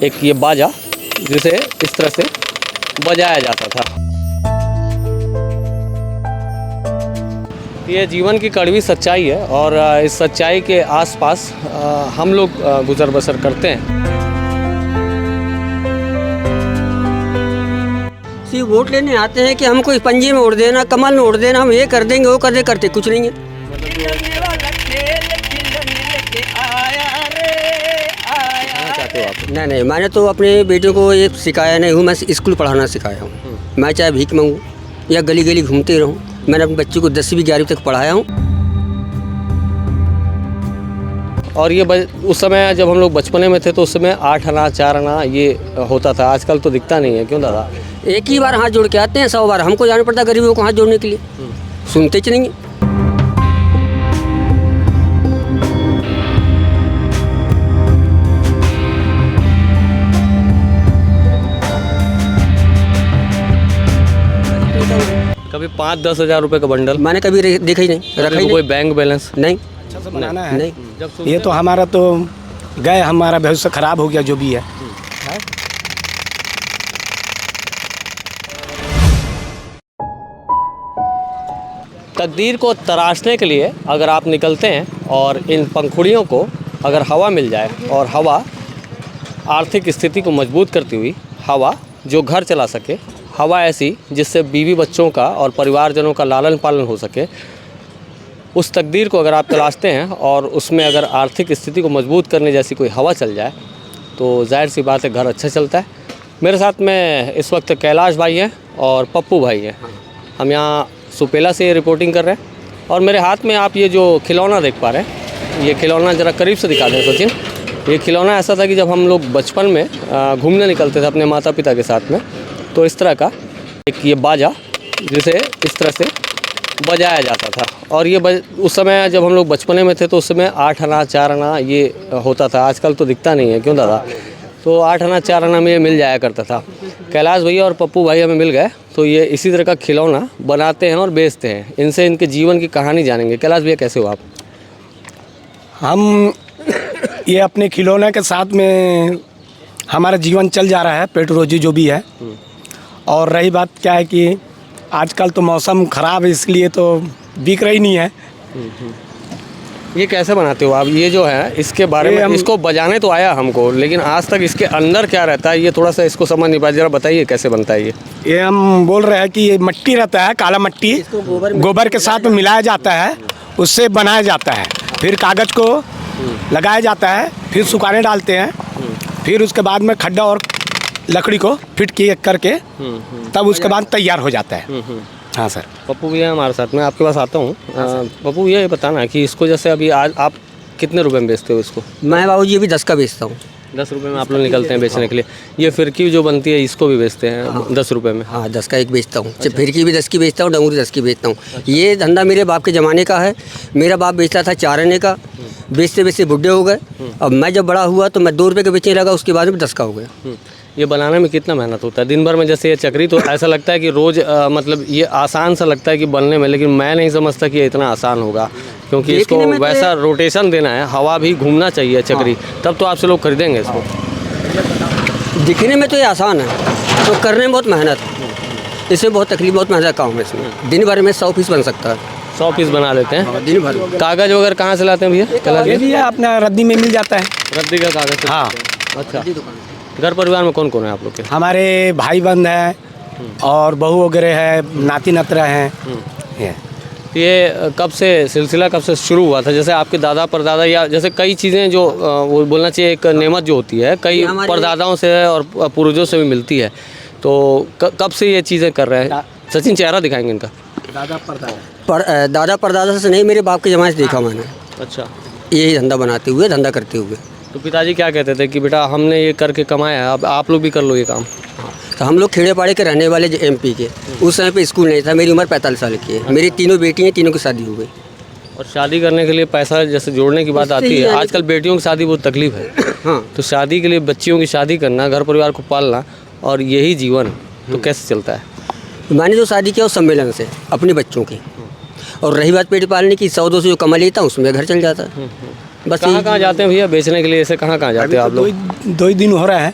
एक ये बाजा जिसे इस तरह से बजाया जाता था। ये जीवन की कड़वी सच्चाई है और इस सच्चाई के आसपास हम लोग गुजर बसर करते हैं। वोट लेने आते हैं कि हमको इस पंजे में उड़ देना, कमल में उड़ देना, हम ये कर देंगे वो कर दे, करते कुछ नहीं है। नहीं, मैंने तो अपने बेटे को ये सिखाया नहीं हूँ, मैं स्कूल पढ़ाना सिखाया हूँ। मैं चाहे भीख मांगूँ या गली गली घूमते रहूँ, मैंने अपने बच्चे को 10वीं 11वीं तक पढ़ाया हूँ। और ये उस समय जब हम लोग बचपने में थे तो उस समय 8 आना 4 आना ये होता था, आजकल तो दिखता नहीं है। क्यों दादा? एक ही बार हाथ जोड़ के आते हैं, 100 बार हमको जाना पड़ता है गरीबों को हाथ जोड़ने के लिए। सुनते च नहीं। कभी 5-10 हज़ार रुपये का बंडल मैंने कभी देखा ही नहीं, रखा ही कोई बैंक बैलेंस नहीं। अच्छा से बनाना है नहीं। ये तो हमारा तो गए, हमारा भविष्य खराब हो गया जो भी है। तकदीर को तराशने के लिए अगर आप निकलते हैं और इन पंखुड़ियों को अगर हवा मिल जाए, और हवा आर्थिक स्थिति को मजबूत करती हुई हवा जो घर चला सके, हवा ऐसी जिससे बीवी बच्चों का और परिवारजनों का लालन पालन हो सके, उस तकदीर को अगर आप तलाशते हैं और उसमें अगर आर्थिक स्थिति को मजबूत करने जैसी कोई हवा चल जाए तो जाहिर सी बात है घर अच्छा चलता है। मेरे साथ में इस वक्त कैलाश भाई हैं और पप्पू भाई हैं। हम यहाँ सुपेला से रिपोर्टिंग कर रहे हैं और मेरे हाथ में आप ये जो खिलौना देख पा रहे हैं, ये खिलौना ज़रा करीब से दिखा दें सचिन। ये खिलौना ऐसा था कि जब हम लोग बचपन में घूमने निकलते थे अपने माता पिता के साथ में, तो इस तरह का एक ये बाजा जिसे इस तरह से बजाया जाता था। और ये उस समय जब हम लोग बचपने में थे तो उस समय 8 आना 4 आना ये होता था, आजकल तो दिखता नहीं है। क्यों दादा? तो 8 आना 4 आना में ये मिल जाया करता था। कैलाश भैया और पप्पू भाई हमें मिल गए, तो ये इसी तरह का खिलौना बनाते हैं और बेचते हैं। इनसे इनके जीवन की कहानी जानेंगे। कैलाश भैया कैसे हो आप? हम ये अपने खिलौने के साथ में हमारा जीवन चल जा रहा है, पेट रोजी जो भी है। और रही बात क्या है कि आजकल तो मौसम ख़राब है, इसलिए तो बिक रही नहीं है। ये कैसे बनाते हो आप? ये जो है इसके बारे में, इसको बजाने तो आया हमको, लेकिन आज तक इसके अंदर क्या रहता है ये थोड़ा सा इसको समझ नहीं पाया, जरा बताइए कैसे बनता है ये हम बोल रहे हैं कि ये मट्टी रहता है, काला मट्टी, गोबर के साथ में मिलाया जाता है, उससे बनाया जाता है। फिर कागज़ को लगाया जाता है, फिर सुखाने डालते हैं, फिर उसके बाद में खड्डा और लकड़ी को फिट किए करके तब उसके बाद तैयार हो जाता है। हाँ सर। पप्पू भैया हमारे साथ में, आपके पास आता हूँ। पप्पू ये बताना कि इसको जैसे अभी आज आप कितने रुपए में बेचते हो इसको? मैं बाबूजी अभी 10 का बेचता हूँ। 10 रुपये में आप लोग निकलते हैं बेचने के लिए। ये फिरकी जो बनती है इसको भी बेचते हैं 10 रुपये में? हाँ, 10 का एक बेचता हूँ। फिरकी भी 10 की बेचता हूँ, डंगूरी 10 की बेचता हूँ। ये धंधा मेरे बाप के ज़माने का है। मेरा बाप बेचता था 4 आने का, बेचते बेचते बुढ़े हो गए। अब मैं जब बड़ा हुआ तो मैं 2 रुपये का बेचने लगा, उसके बाद में 10 का हो गया। ये बनाने में कितना मेहनत होता है दिन भर में? जैसे ये चक्री तो ऐसा लगता है कि रोज़ मतलब ये आसान सा लगता है कि बनने में, लेकिन मैं नहीं समझता कि ये इतना आसान होगा, क्योंकि इसको वैसा रोटेशन देना है, हवा भी घूमना चाहिए चक्री, तब तो आपसे लोग खरीदेंगे इसको। दिखने में तो ये आसान है, तो करने में बहुत मेहनत है। इसमें बहुत तकलीफ, बहुत मेहनत काम है इसमें। दिन भर में 100 पीस बन सकता है। 100 पीस बना लेते हैं दिन भर। कागज़ वगैरह कहाँ से लाते हैं भैया? ये भी है अपना रद्दी में मिल जाता है, रद्दी का कागज़। हाँ, अच्छा। घर परिवार में कौन कौन है आप लोग के? हमारे भाई बंद हैं और बहू वगैरह है, नाती नतरा हैं। ये कब से सिलसिला कब से शुरू हुआ था? जैसे आपके दादा परदादा, या जैसे कई चीज़ें जो वो बोलना चाहिए एक नेमत जो होती है, कई परदादाओं से और पूर्वजों से भी मिलती है, तो कब से ये चीज़ें कर रहे हैं? सचिन चेहरा दिखाएंगे इनका। दादा परदादा से नहीं, मेरे बाप के ज़माने से देखा मैंने। अच्छा। यही धंधा बनाते हुए, धंधा करते हुए। तो पिताजी क्या कहते थे कि बेटा हमने ये करके कमाया, अब आप लोग भी कर लो ये काम? तो हम लोग खेड़े पाड़े के रहने वाले MP के, उस समय पे स्कूल नहीं था। मेरी उम्र 45 साल की है। मेरी 3 बेटी हैं, तीनों की शादी हो गई। और शादी करने के लिए पैसा जैसे जोड़ने की बात आती है, आजकल बेटियों की शादी बहुत तकलीफ है। हाँ, तो शादी के लिए बच्चियों की शादी करना, घर परिवार को पालना और यही जीवन, तो कैसे चलता है? मैंने जो शादी किया उस सम्मेलन से अपने बच्चों की, और रही बात पेट पालने की, 100-200 जो कमा लेता हूँ उसमें घर चल जाता है। बस कहाँ जाते हैं भैया बेचने के लिए, ऐसे कहाँ जाते हैं आप लोग? दो ही दिन हो रहा है,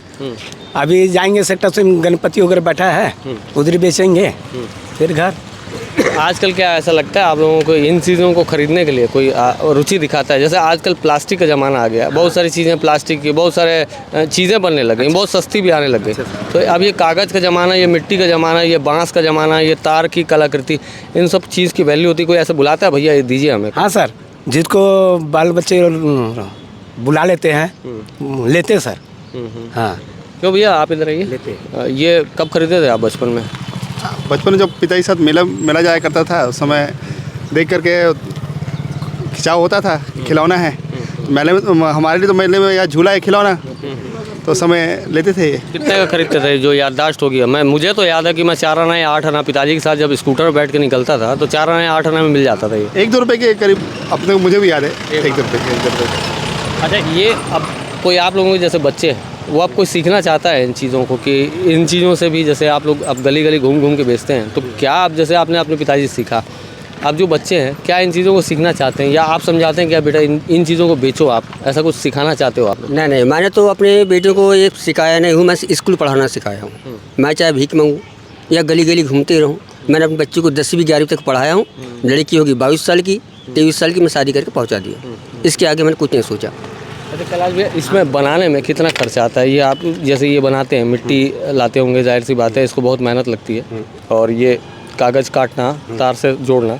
अभी जाएंगे सेक्टर से, गणपति वगैरह बैठा है उधर बेचेंगे, फिर घर। आजकल क्या ऐसा लगता है आप लोगों को इन चीज़ों को खरीदने के लिए कोई रुचि दिखाता है? जैसे आजकल प्लास्टिक का ज़माना आ गया, बहुत सारी चीज़ें प्लास्टिक की, बहुत सारे चीज़ें बनने लग गई, बहुत सस्ती भी आने लग गई। तो अब ये कागज़ का ज़माना, ये मिट्टी का ज़माना, ये बांस का ज़माना, ये तार की कलाकृति, इन सब चीज़ की वैल्यू होती, कोई ऐसा बुलाता है भैया ये दीजिए हमें? हाँ सर, जिसको बाल बच्चे बुला लेते हैं लेते हैं सर। हाँ क्यों भैया आप इधर आइए। लेते ये कब खरीदे थे आप बचपन में? बचपन में जब पिताजी साथ मेला जाया करता था, उस समय देख करके खिंचाव होता था, खिलौना है मेले में, हमारे लिए तो मेले में या झूला है खिलौना, तो उस समय लेते थे। कितने का खरीदते थे जो याददाश्त होगी? मुझे तो याद है कि मैं 4 आना या 8 आना पिताजी के साथ जब स्कूटर पर बैठ के निकलता था तो 4 आना या 8 आना में मिल जाता था ये। 1-2 रुपये के करीब, अपने मुझे भी याद है 1-2 रुपये। अच्छा, ये अब कोई आप लोगों के जैसे बच्चे हैं, वो आप कोई सीखना चाहता है इन चीज़ों को कि इन चीज़ों से भी, जैसे आप लोग अब गली गली घूम घूम के बेचते हैं, तो क्या आप जैसे आपने अपने पिताजी से सीखा, अब जो बच्चे हैं क्या इन चीज़ों को सीखना चाहते हैं, या आप समझाते हैं क्या बेटा इन चीज़ों को बेचो, आप ऐसा कुछ सिखाना चाहते हो आप लोग? नहीं, मैंने तो अपने बेटे को ये सिखाया नहीं हूँ, मैं स्कूल पढ़ाना सिखाया हूँ। मैं चाहे भीख मांगूँ या गली गली घूमते रहूँ, मैंने अपने बच्चे को 10वीं 11वीं तक पढ़ाया हूँ। लड़की होगी 22 साल की, 23 साल की, मैं शादी करके पहुँचा दिया। इसके आगे मैंने कुछ नहीं सोचा। अच्छा कैलाश भैया, इसमें बनाने में कितना खर्चा आता है? ये आप जैसे ये बनाते हैं, मिट्टी लाते होंगे, जाहिर सी बात है इसको बहुत मेहनत लगती है, और ये कागज़ काटना, तार से जोड़ना,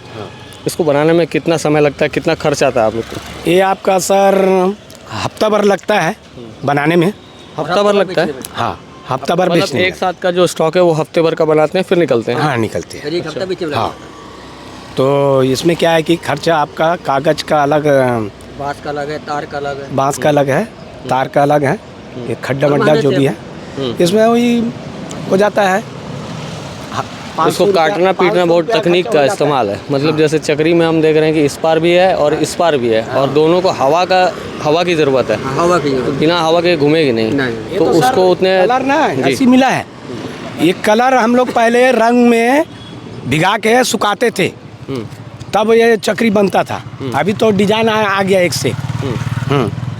इसको बनाने में कितना समय लगता है, कितना खर्च आता है आप लोग को? ये आपका सर हफ्ता भर लगता है बनाने में। हफ्ता भर लगता है? हाँ, हफ्ता भर मतलब बेचने एक साथ का जो स्टॉक है वो हफ्ते भर का बनाते हैं फिर निकलते हैं? हाँ निकलते हैं। एक हफ्ता बीच में हाँ, तो इसमें क्या है कि खर्चा आपका कागज़ का अलग, बांस का अलग है, तार का अलग है, बांस का अलग है, तार का अलग है, ये खड्डा वड्डा जो भी है इसमें वही हो जाता है। इसको काटना पीटना बहुत तकनीक का इस्तेमाल है, मतलब जैसे चक्री में हम देख रहे हैं कि इस पार भी है और इस पार भी है, और दोनों को हवा की ज़रूरत है, हवा की। बिना हवा के घूमेगी नहीं। तो उसको उतने कलर ना ऐसी मिला है, ये कलर हम लोग पहले रंग में भिगा के सुखाते थे, तब ये चक्री बनता था। अभी तो डिजाइन आ गया एक से,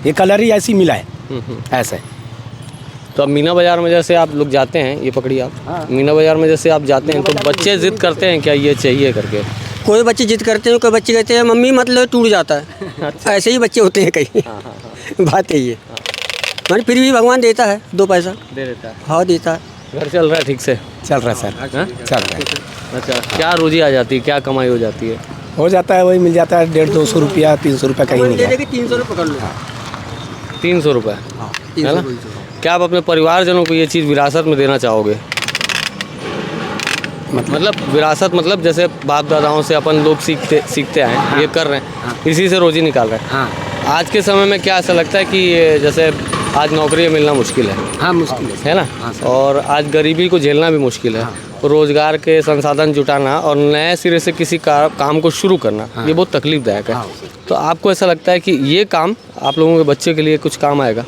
ये कलर ही ऐसी मिला है ऐसे। तो अब मीना बाज़ार में जैसे आप लोग जाते हैं, ये पकड़िए आप, मीना बाज़ार में जैसे आप जाते हैं तो बच्चे ज़िद करते हैं क्या ये चाहिए करके? कोई बच्चे जिद करते हैं, कोई बच्चे कहते हैं मम्मी मतलब टूट जाता है। ऐसे ही बच्चे होते हैं कई। बात यही है, मैंने फिर भी भगवान देता है 2 पैसा दे देता है। हाँ देता है। घर चल रहा है ठीक से? चल रहा है सर, हाँ? चल रहा है। अच्छा, क्या रोजी आ जाती है, क्या कमाई हो जाती है? हो जाता है, वही मिल जाता है 150-200 रुपया, 300 रुपया कहीं नहीं गया। 300 रुपये पकड़ लो। 300 रुपये है ना? क्या आप अपने परिवारजनों को ये चीज़ विरासत में देना चाहोगे? मतलब विरासत मतलब जैसे बाप दादाओं से अपन लोग सीखते आए हैं, ये कर रहे हैं, इसी से रोजी निकाल रहे हैं। आज के समय में क्या ऐसा लगता है कि ये जैसे आज नौकरी मिलना मुश्किल है? हाँ मुश्किल है ना? और आज गरीबी को झेलना भी मुश्किल है, रोज़गार के संसाधन जुटाना और नए सिरे से किसी काम को शुरू करना, ये बहुत तकलीफदायक है। तो आपको ऐसा लगता है कि ये काम आप लोगों के बच्चे के लिए कुछ काम आएगा?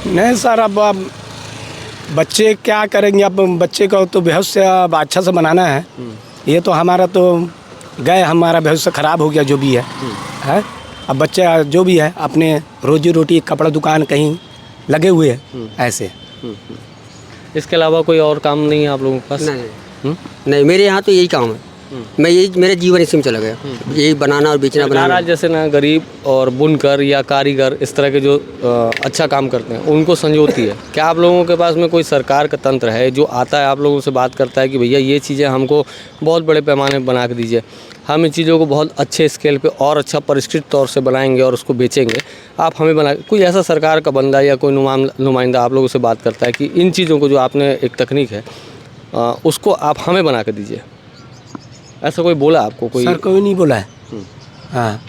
नहीं सर, अब बच्चे क्या करेंगे, अब बच्चे को तो भविष्य अब अच्छा से बनाना है। ये तो हमारा तो गए, हमारा भविष्य ख़राब हो गया जो भी है। अब बच्चा जो भी है अपने रोजी रोटी कपड़ा दुकान कहीं लगे हुए हैं ऐसे। इसके अलावा कोई और काम नहीं है आप लोगों के पास? नहीं, मेरे यहाँ तो यही काम है। मैं यही, मेरा जीवन इसी में चला गया, यही बनाना और बेचना बनाना। आज जैसे ना गरीब और बुनकर या कारीगर इस तरह के जो अच्छा काम करते हैं उनको संजोती है, क्या आप लोगों के पास में कोई सरकार का तंत्र है जो आता है आप लोगों से बात करता है कि भैया ये चीज़ें हमको बहुत बड़े पैमाने पर बना के दीजिए, हम इन चीज़ों को बहुत अच्छे स्केल पे और अच्छा परिष्कृत तौर से बनाएंगे और उसको बेचेंगे, आप हमें बना? कोई ऐसा सरकार का बंदा या कोई नुमाइंदा आप लोगों से बात करता है कि इन चीज़ों को जो आपने एक तकनीक है उसको आप हमें बना के दीजिए, ऐसा कोई बोला आपको? कोई सर कोई नहीं बोला है। हाँ,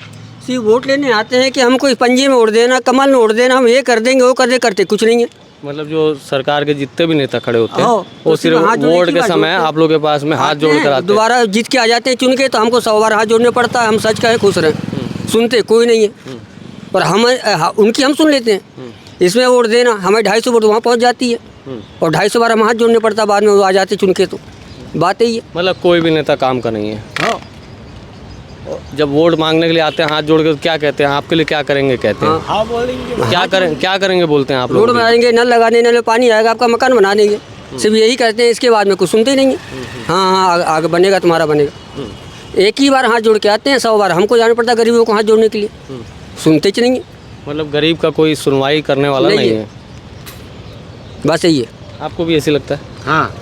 सिर्फ वोट लेने आते हैं कि हमको इस पंजे में उड़ देना, कमल में उड़ देना, हम ये कर देंगे वो कर दे, करते कुछ नहीं है। मतलब जो सरकार के जितने भी नेता खड़े होते हैं हाँ, वो तो सिर्फ वोट के समय आप लोगों के पास में हाथ जोड़ कर आते हैं। दोबारा जीत के आ जाते हैं चुन के, तो हमको 100 बार हाथ जोड़ने पड़ता है। हम सच कहे खुश रहें, सुनते कोई नहीं है, पर हम उनकी हम सुन लेते हैं। इसमें वोट देना, हमें 250 वोट वहाँ पहुँच जाती है और 250 बार हम हाथ जोड़ने पड़ता, बाद में वो आ जाते चुन के। तो बात यही है, मतलब कोई भी नेता काम का नहीं है। हाँ, जब वोट मांगने के लिए आते हैं हाथ जोड़ के, क्या कहते हैं आपके लिए, क्या करेंगे कहते हैं? हाँ बोलेंगे। क्या करेंगे बोलते हैं आप रोड लोग? बनाएंगे, नल लगा देंगे, नल में पानी आएगा, आपका मकान बना देंगे, सिर्फ यही कहते हैं। इसके बाद में कुछ सुनते ही नहीं है। हाँ आगे बनेगा, तुम्हारा बनेगा। एक ही बार हाथ जोड़ के आते हैं, 100 बार हमको जाना पड़ता है गरीबों को हाथ जोड़ने के लिए। सुनते ही नहीं है। मतलब गरीब का कोई सुनवाई करने वाला नहीं है। बस यही है। आपको भी ऐसे लगता है? हाँ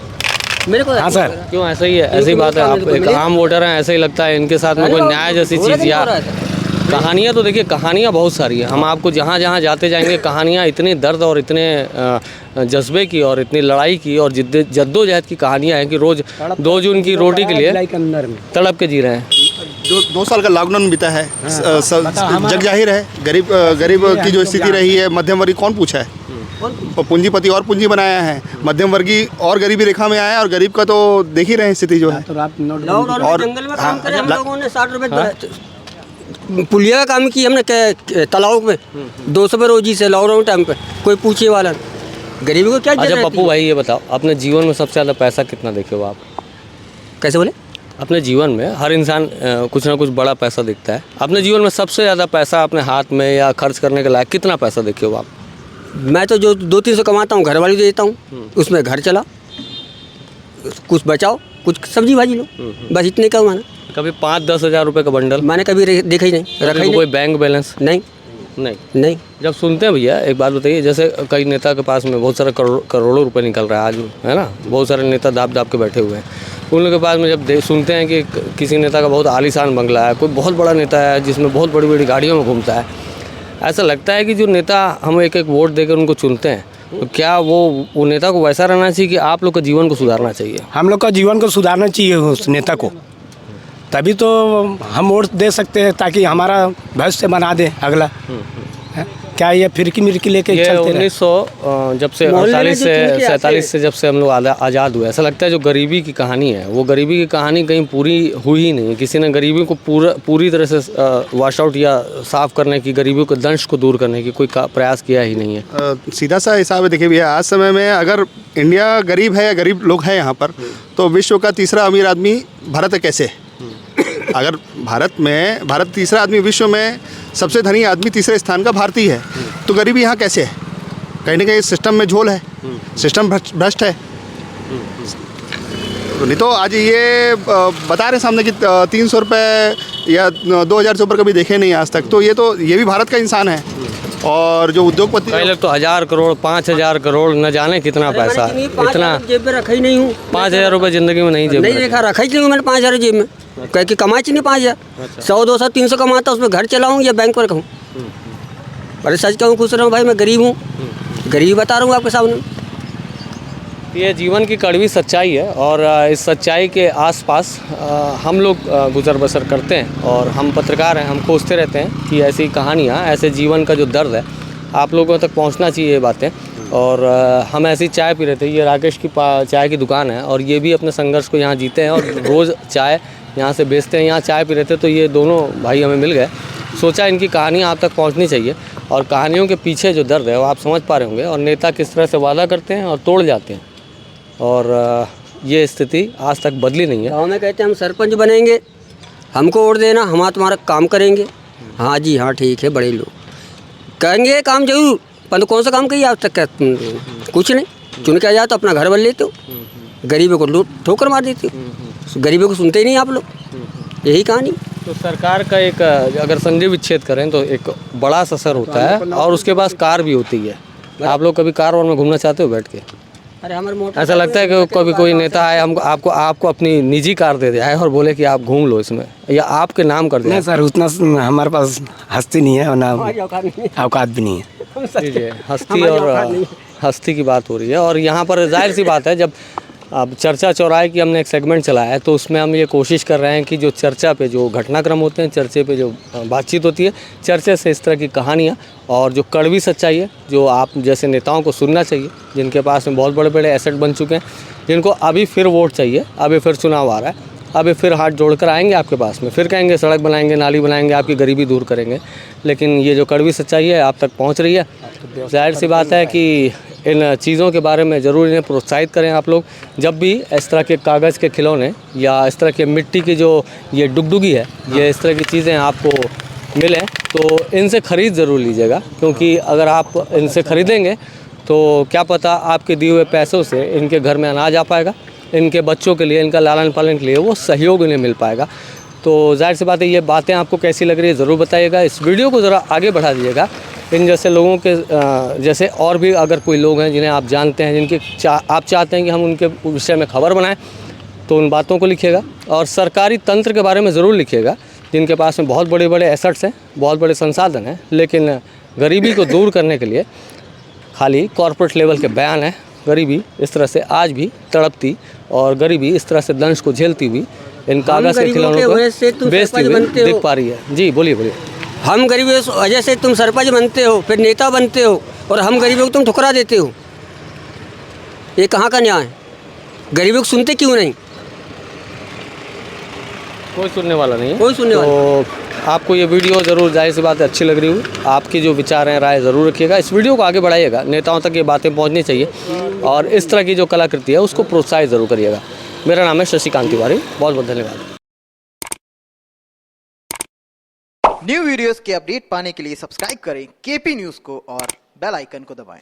मेरे को। हाँ सर। क्यों ऐसा ही है? ऐसी बात है, आप एक आम वोटर हैं, ऐसा ही लगता है इनके साथ में कोई न्याय जैसी चीज़ या कहानियाँ? तो देखिए कहानियाँ बहुत सारी हैं, हम आपको जहाँ जहाँ जाते जाएंगे कहानियाँ इतने दर्द और इतने जज्बे की और इतनी लड़ाई की और जद्दोजहद की कहानियाँ हैं कि रोज़ 2 जून की रोटी के लिए तड़प के जी रहे हैं। जो 2 साल का लॉकडाउन बीता है, जग जाहिर है गरीब की जो स्थिति रही है, मध्यम वर्ग कौन पूछा है? और पूंजीपति और पूंजी बनाया है, मध्यम वर्गीय और गरीबी रेखा में आया है, और गरीब का तो देख ही रहे हैं स्थिति जो है। और जंगल में काम करे हम लोगों ने 60 रुपये पुलिया का काम किया हमने तालाब में 200 रुपये रोजी से लॉकडाउन टाइम पे, कोई पूछे वाला गरीबी को क्या। अच्छा पप्पू भाई ये बताओ, अपने जीवन में सबसे ज़्यादा पैसा कितना देखे हो आप? कैसे बोले? अपने जीवन में हर इंसान कुछ ना कुछ बड़ा पैसा दिखता है, अपने जीवन में सबसे ज़्यादा पैसा अपने हाथ में या खर्च करने के लायक कितना पैसा देखे हो आप? मैं तो जो 200-300 कमाता हूँ घर वाली देता हूँ, उसमें घर चला, कुछ बचाओ, कुछ सब्जी भाजी लो, बस इतने का माना। कभी 5-10 हज़ार रुपये का बंडल मैंने कभी देखा ही नहीं, रखा ही कोई नहीं। बैंक बैलेंस नहीं नहीं। जब सुनते हैं भैया एक बात बताइए, जैसे कई नेता के पास में बहुत सारा करोड़ों रुपए निकल रहा है आज, है ना, बहुत सारे नेता दाब के बैठे हुए हैं, उन लोगों के पास में जब सुनते हैं कि किसी नेता का बहुत आलीशान बंगला है, कोई बहुत बड़ा नेता है जिसमें बहुत बड़ी बड़ी गाड़ियों में घूमता है, ऐसा लगता है कि जो नेता हम एक वोट देकर उनको चुनते हैं, तो क्या वो नेता को वैसा रहना चाहिए कि आप लोग का जीवन को सुधारना चाहिए? हम लोग का जीवन को सुधारना चाहिए उस नेता को, तभी तो हम वोट दे सकते हैं, ताकि हमारा भविष्य बना दे अगला। क्या ये फिरकी मिर्की लेके ये चलते रहे? 1900 जब से 48 से 47 से जब से हम लोग आज़ाद हुए, ऐसा लगता है जो गरीबी की कहानी है, वो गरीबी की कहानी कहीं पूरी हुई ही नहीं। किसी ने गरीबी को पूरी तरह से वॉश आउट या साफ़ करने की, गरीबी को दंश को दूर करने की कोई प्रयास किया ही नहीं है। सीधा सा हिसाब है, देखिए भैया, आज समय में अगर इंडिया गरीब है या गरीब लोग हैं यहाँ पर, तो विश्व का तीसरा अमीर आदमी भारत है कैसे? अगर भारत तीसरा आदमी विश्व में सबसे धनी आदमी तीसरे स्थान का भारतीय है, तो गरीबी यहाँ कैसे है? कहीं ना कहीं सिस्टम में झोल है, सिस्टम भ्रष्ट है। नहीं तो आज ये बता रहे सामने कि 300 रुपये या 2000 से ऊपर कभी देखे नहीं आज तक, तो ये भी भारत का इंसान है। और जो उद्योगपति कई लोग तो 1000 करोड़ 5000 करोड़ न जाने कितना पैसा, इतना जेब में रखा ही नहीं हूँ। 5000 रुपये ज़िंदगी में नहीं जेब नहीं देखा, रखा ही नहीं हूँ मैंने 5000 जेब में, कह के कमाई नहीं 5000, 100 200 300 कमाता, उसमें घर चलाऊँ या बैंक पर रखूँ। अरे सच कहूँ, खुश रहूँ भाई, मैं गरीब हूँ, गरीब बता रहा हूँ आपके सामने। ये जीवन की कड़वी सच्चाई है, और इस सच्चाई के आसपास हम लोग गुजर बसर करते हैं, और हम पत्रकार हैं, हम खोजते रहते हैं कि ऐसी कहानियाँ, ऐसे जीवन का जो दर्द है आप लोगों तक पहुंचना चाहिए ये बातें। और हम ऐसी चाय पी रहे थे, ये राकेश की चाय की दुकान है, और ये भी अपने संघर्ष को यहाँ जीते हैं और रोज़ चाय यहाँ से बेचते हैं। यहाँ चाय पी रहे थे तो ये दोनों भाई हमें मिल गए, सोचा इनकी कहानियाँ आप तक पहुँचनी चाहिए, और कहानियों के पीछे जो दर्द है वो आप समझ पा रहे होंगे, और नेता किस तरह से वादा करते हैं और तोड़ जाते हैं। और ये स्थिति आज तक बदली नहीं है। गाँव में कहते हैं हम सरपंच बनेंगे, हमको वोट देना, हम तुम्हारा काम करेंगे। हाँ जी हाँ ठीक है, बड़े लोग कहेंगे काम जरूर, पर कौन सा काम किया आज तक? कुछ नहीं, चुन के आ जाओ तो अपना घर बन लेते हो, गरीबों को ठोकर मार देते हो, गरीबों को सुनते ही नहीं आप लोग, यही कहानी। तो सरकार का एक अगर संधि विच्छेद करें तो एक बड़ा सा असर होता है, और उसके पास कार भी होती है। आप लोग कभी कार में घूमना चाहते हो बैठ के? अरे हमारे मोटर ऐसा लगता है कि कभी कोई नेता आए आपको अपनी निजी कार दे दे और बोले कि आप घूम लो इसमें, या आपके नाम कर दे? नहीं सर, उतना हमारे पास हस्ती नहीं है और ना औकात भी नहीं है। हस्ती और हस्ती की बात हो रही है, और यहाँ पर जाहिर सी बात है, जब अब चर्चा चौराहे की हमने एक सेगमेंट चलाया है, तो उसमें हम ये कोशिश कर रहे हैं कि जो चर्चा पे जो घटनाक्रम होते हैं, चर्चे पे जो बातचीत होती है, चर्चे से इस तरह की कहानियाँ और जो कड़वी सच्चाई है, जो आप जैसे नेताओं को सुनना चाहिए, जिनके पास में बहुत बड़े बड़े एसेट बन चुके हैं, जिनको अभी फिर वोट चाहिए, अभी फिर चुनाव आ रहा है, अभी फिर हाथ जोड़कर आएंगे आपके पास में, फिर कहेंगे सड़क बनाएंगे, नाली बनाएंगे, आपकी गरीबी दूर करेंगे, लेकिन ये जो कड़वी सच्चाई है आप तक पहुँच रही है। जाहिर सी बात है कि इन चीज़ों के बारे में ज़रूर इन्हें प्रोत्साहित करें आप लोग। जब भी इस तरह के कागज़ के खिलौने या इस तरह के मिट्टी की जो ये डुगडुगी है, ये इस तरह की चीज़ें आपको मिलें तो इनसे ख़रीद ज़रूर लीजिएगा, क्योंकि अगर आप इनसे ख़रीदेंगे तो क्या पता आपके दिए हुए पैसों से इनके घर में अनाज आ पाएगा, इनके बच्चों के लिए, इनका लालन पालन के लिए वो सहयोग इन्हें मिल पाएगा। तो जाहिर सी बात है, ये बातें आपको कैसी लग रही है ज़रूर बताइएगा। इस वीडियो को ज़रा आगे बढ़ा दीजिएगा। इन जैसे लोगों के जैसे और भी अगर कोई लोग हैं जिन्हें आप जानते हैं, जिनके आप चाहते हैं कि हम उनके विषय में खबर बनाएं, तो उन बातों को लिखिएगा। और सरकारी तंत्र के बारे में ज़रूर लिखिएगा, जिनके पास में बहुत बड़े बड़े एसेट्स हैं, बहुत बड़े संसाधन हैं, लेकिन गरीबी को दूर करने के लिए खाली कॉर्पोरेट लेवल के बयान हैं। गरीबी इस तरह से आज भी तड़पती और गरीबी इस तरह से दंश को झेलती हुई इन कागज़ के खिलौनों को बेचती हुई दिख पा रही है। जी बोलिए बोलिए। हम गरीबों की वजह से तुम सरपंच बनते हो, फिर नेता बनते हो, और हम गरीबों को तुम ठुकरा देते हो। ये कहाँ का न्याय है? गरीबों को सुनते क्यों नहीं? कोई सुनने वाला नहीं है। कोई सुनने वाला तो आपको ये वीडियो ज़रूर जाहिर सी बात है अच्छी लग रही हुई। आपकी जो विचार हैं, राय ज़रूर रखिएगा। इस वीडियो को आगे बढ़ाइएगा, नेताओं तक ये बातें पहुंचनी चाहिए और इस तरह की जो कलाकृति है उसको प्रोत्साहित ज़रूर करिएगा। मेरा नाम है शशिकांत तिवारी, बहुत बहुत धन्यवाद। न्यू वीडियोस के अपडेट पाने के लिए सब्सक्राइब करें केपी न्यूज़ को और बेल आइकन को दबाएं।